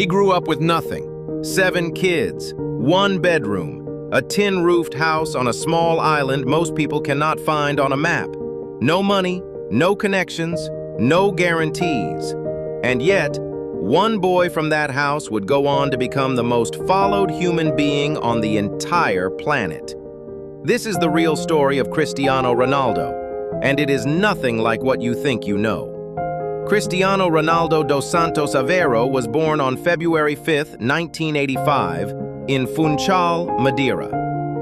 He grew up with nothing. 7 kids, 1 bedroom, a tin-roofed house on a small island most people cannot find on a map. No money, no connections, no guarantees. And yet, one boy from that house would go on to become the most followed human being on the entire planet. This is the real story of Cristiano Ronaldo, and it is nothing like what you think you know. Cristiano Ronaldo dos Santos Aveiro was born on February 5, 1985, in Funchal, Madeira,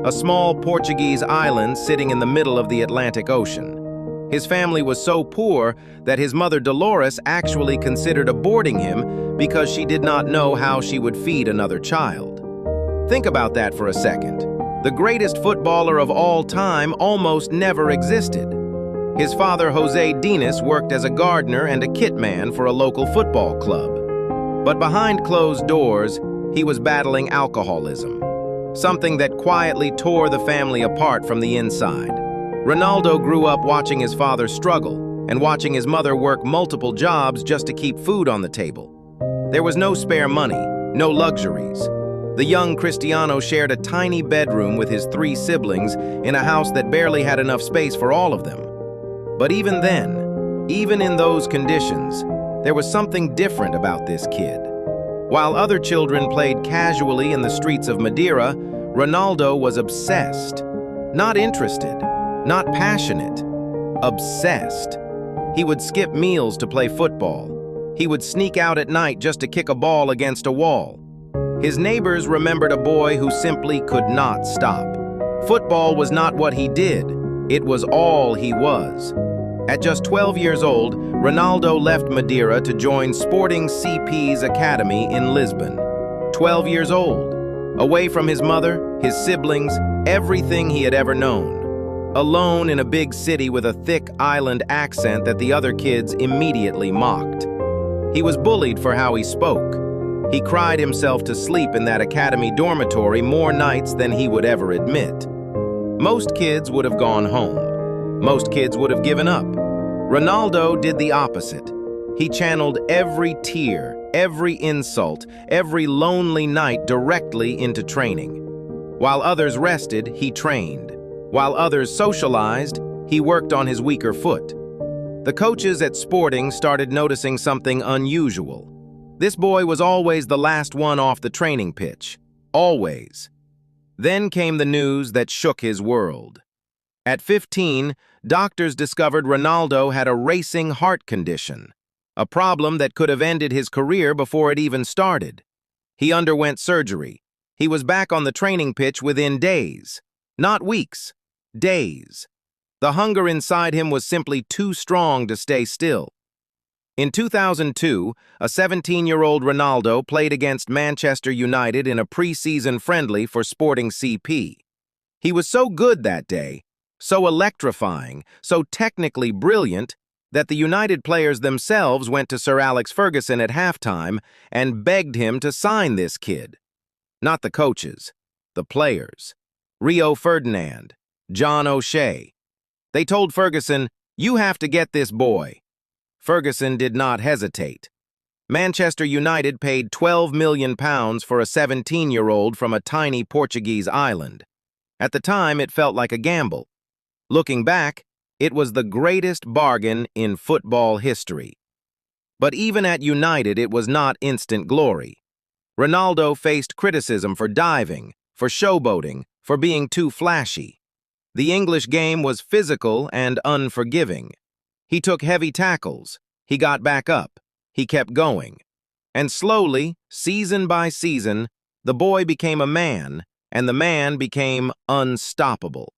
a small Portuguese island sitting in the middle of the Atlantic Ocean. His family was so poor that his mother Dolores actually considered aborting him because she did not know how she would feed another child. Think about that for a second. The greatest footballer of all time almost never existed. His father, Jose Dinas, worked as a gardener and a kit man for a local football club. But behind closed doors, he was battling alcoholism, something that quietly tore the family apart from the inside. Ronaldo grew up watching his father struggle and watching his mother work multiple jobs just to keep food on the table. There was no spare money, no luxuries. The young Cristiano shared a tiny bedroom with his 3 siblings in a house that barely had enough space for all of them. But even then, even in those conditions, there was something different about this kid. While other children played casually in the streets of Madeira, Ronaldo was obsessed. Not interested, not passionate, obsessed. He would skip meals to play football. He would sneak out at night just to kick a ball against a wall. His neighbors remembered a boy who simply could not stop. Football was not what he did, it was all he was. At just 12 years old, Ronaldo left Madeira to join Sporting CP's academy in Lisbon. 12 years old, away from his mother, his siblings, everything he had ever known. Alone in a big city with a thick island accent that the other kids immediately mocked. He was bullied for how he spoke. He cried himself to sleep in that academy dormitory more nights than he would ever admit. Most kids would have gone home. Most kids would have given up. Ronaldo did the opposite. He channeled every tear, every insult, every lonely night directly into training. While others rested, he trained. While others socialized, he worked on his weaker foot. The coaches at Sporting started noticing something unusual. This boy was always the last one off the training pitch. Always. Then came the news that shook his world. At 15, doctors discovered Ronaldo had a racing heart condition, a problem that could have ended his career before it even started. He underwent surgery. He was back on the training pitch within days, not weeks, days. The hunger inside him was simply too strong to stay still. In 2002, a 17-year-old Ronaldo played against Manchester United in a pre-season friendly for Sporting CP. He was so good that day, so electrifying, so technically brilliant, that the United players themselves went to Sir Alex Ferguson at halftime and begged him to sign this kid. Not the coaches, the players. Rio Ferdinand, John O'Shea. They told Ferguson, "You have to get this boy." Ferguson did not hesitate. Manchester United paid £12 million for a 17-year-old from a tiny Portuguese island. At the time, it felt like a gamble. Looking back, it was the greatest bargain in football history. But even at United, it was not instant glory. Ronaldo faced criticism for diving, for showboating, for being too flashy. The English game was physical and unforgiving. He took heavy tackles. He got back up. He kept going. And slowly, season by season, the boy became a man, and the man became unstoppable.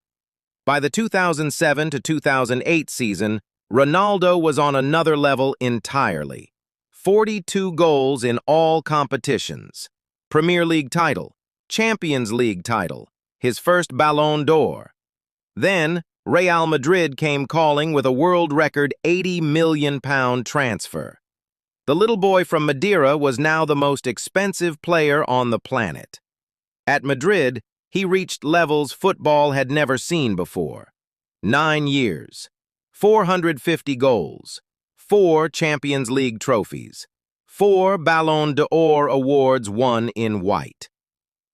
By the 2007 to 2008 season, Ronaldo was on another level entirely. 42 goals in all competitions. Premier League title, Champions League title, his first Ballon d'Or. Then, Real Madrid came calling with a world record £80 million transfer. The little boy from Madeira was now the most expensive player on the planet. At Madrid, he reached levels football had never seen before. 9 years, 450 goals, 4 Champions League trophies, 4 Ballon d'Or awards won in white.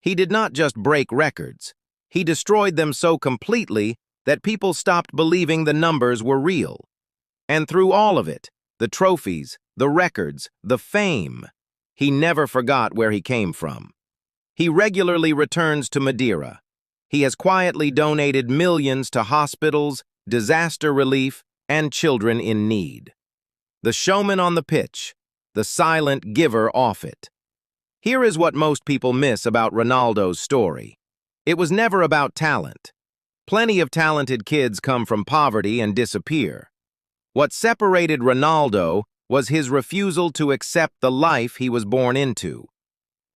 He did not just break records. He destroyed them so completely that people stopped believing the numbers were real. And through all of it, the trophies, the records, the fame, he never forgot where he came from. He regularly returns to Madeira. He has quietly donated millions to hospitals, disaster relief, and children in need. The showman on the pitch, the silent giver off it. Here is what most people miss about Ronaldo's story. It was never about talent. Plenty of talented kids come from poverty and disappear. What separated Ronaldo was his refusal to accept the life he was born into.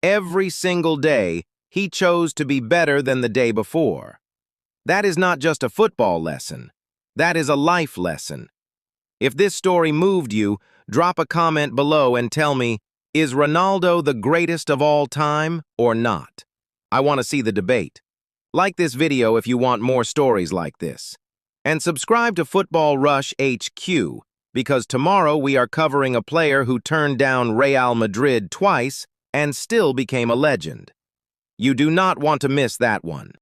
Every single day, he chose to be better than the day before. That is not just a football lesson. That is a life lesson. If this story moved you, drop a comment below and tell me, is Ronaldo the greatest of all time or not? I want to see the debate. Like this video if you want more stories like this. And subscribe to Football Rush HQ, because tomorrow we are covering a player who turned down Real Madrid twice and still became a legend. You do not want to miss that one.